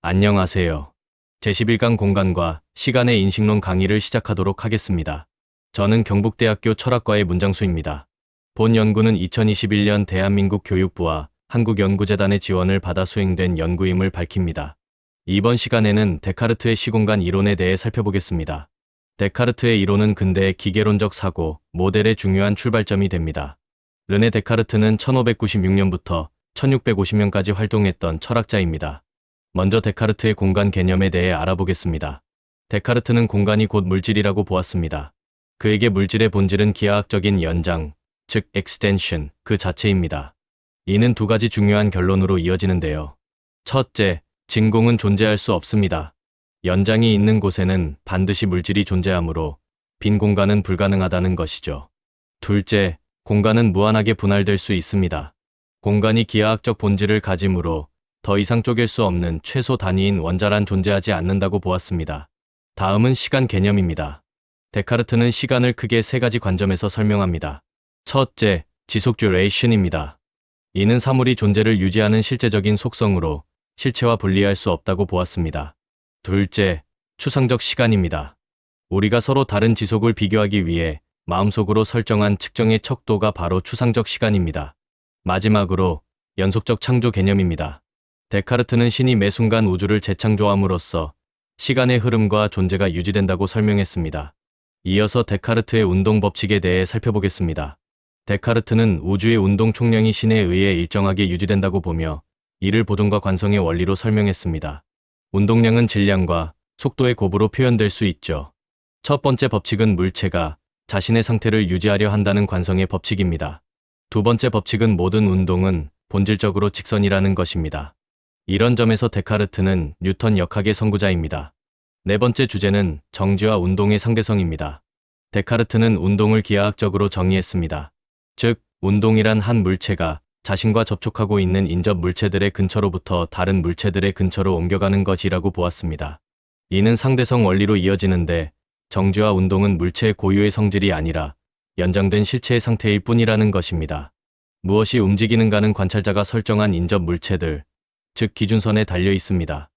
안녕하세요. 제11강 공간과 시간의 인식론 강의를 시작하도록 하겠습니다. 저는 경북대학교 철학과의 문장수입니다. 본 연구는 2021년 대한민국 교육부와 한국연구재단의 지원을 받아 수행된 연구임을 밝힙니다. 이번 시간에는 데카르트의 시공간 이론에 대해 살펴보겠습니다. 데카르트의 이론은 근대의 기계론적 사고, 모델의 중요한 출발점이 됩니다. 르네 데카르트는 1596년부터 1650년까지 활동했던 철학자입니다. 먼저 데카르트의 공간 개념에 대해 알아보겠습니다. 데카르트는 공간이 곧 물질이라고 보았습니다. 그에게 물질의 본질은 기하학적인 연장, 즉 extension, 그 자체입니다. 이는 두 가지 중요한 결론으로 이어지는데요. 첫째, 진공은 존재할 수 없습니다. 연장이 있는 곳에는 반드시 물질이 존재하므로 빈 공간은 불가능하다는 것이죠. 둘째, 공간은 무한하게 분할될 수 있습니다. 공간이 기하학적 본질을 가지므로 더 이상 쪼갤 수 없는 최소 단위인 원자란 존재하지 않는다고 보았습니다. 다음은 시간 개념입니다. 데카르트는 시간을 크게 세 가지 관점에서 설명합니다. 첫째, 지속 듀레이션입니다. 이는 사물이 존재를 유지하는 실제적인 속성으로 실체와 분리할 수 없다고 보았습니다. 둘째, 추상적 시간입니다. 우리가 서로 다른 지속을 비교하기 위해 마음속으로 설정한 측정의 척도가 바로 추상적 시간입니다. 마지막으로 연속적 창조 개념입니다. 데카르트는 신이 매 순간 우주를 재창조함으로써 시간의 흐름과 존재가 유지된다고 설명했습니다. 이어서 데카르트의 운동 법칙에 대해 살펴보겠습니다. 데카르트는 우주의 운동 총량이 신에 의해 일정하게 유지된다고 보며 이를 보존과 관성의 원리로 설명했습니다. 운동량은 질량과 속도의 곱으로 표현될 수 있죠. 첫 번째 법칙은 물체가 자신의 상태를 유지하려 한다는 관성의 법칙입니다. 두 번째 법칙은 모든 운동은 본질적으로 직선이라는 것입니다. 이런 점에서 데카르트는 뉴턴 역학의 선구자입니다. 네 번째 주제는 정지와 운동의 상대성입니다. 데카르트는 운동을 기하학적으로 정의했습니다. 즉, 운동이란 한 물체가 자신과 접촉하고 있는 인접 물체들의 근처로부터 다른 물체들의 근처로 옮겨가는 것이라고 보았습니다. 이는 상대성 원리로 이어지는데 정지와 운동은 물체의 고유의 성질이 아니라 연장된 실체의 상태일 뿐이라는 것입니다. 무엇이 움직이는가는 관찰자가 설정한 인접 물체들, 즉 기준선에 달려 있습니다.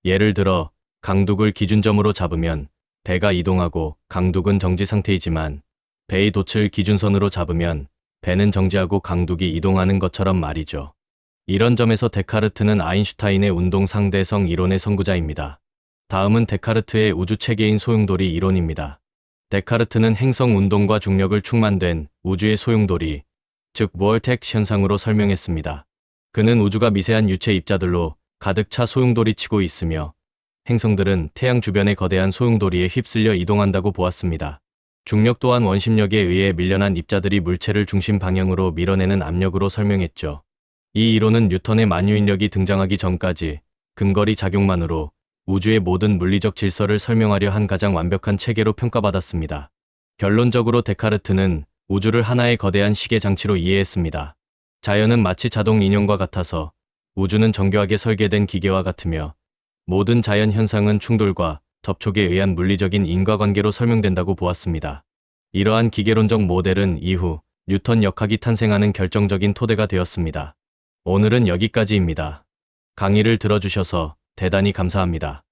예를 들어 강둑을 기준점으로 잡으면 배가 이동하고 강둑은 정지 상태이지만 배의 돛을 기준선으로 잡으면 배는 정지하고 강둑이 이동하는 것처럼 말이죠. 이런 점에서 데카르트는 아인슈타인의 운동 상대성 이론의 선구자입니다. 다음은 데카르트의 우주체계인 소용돌이 이론입니다. 데카르트는 행성 운동과 중력을 충만된 우주의 소용돌이, 즉 보얼텍스 현상으로 설명했습니다. 그는 우주가 미세한 유체 입자들로 가득 차 소용돌이 치고 있으며 행성들은 태양 주변의 거대한 소용돌이에 휩쓸려 이동한다고 보았습니다. 중력 또한 원심력에 의해 밀려난 입자들이 물체를 중심 방향으로 밀어내는 압력으로 설명했죠. 이 이론은 뉴턴의 만유인력이 등장하기 전까지 근거리 작용만으로 우주의 모든 물리적 질서를 설명하려 한 가장 완벽한 체계로 평가받았습니다. 결론적으로 데카르트는 우주를 하나의 거대한 시계 장치로 이해했습니다. 자연은 마치 자동 인형과 같아서 우주는 정교하게 설계된 기계와 같으며 모든 자연 현상은 충돌과 접촉에 의한 물리적인 인과관계로 설명된다고 보았습니다. 이러한 기계론적 모델은 이후 뉴턴 역학이 탄생하는 결정적인 토대가 되었습니다. 오늘은 여기까지입니다. 강의를 들어주셔서 대단히 감사합니다.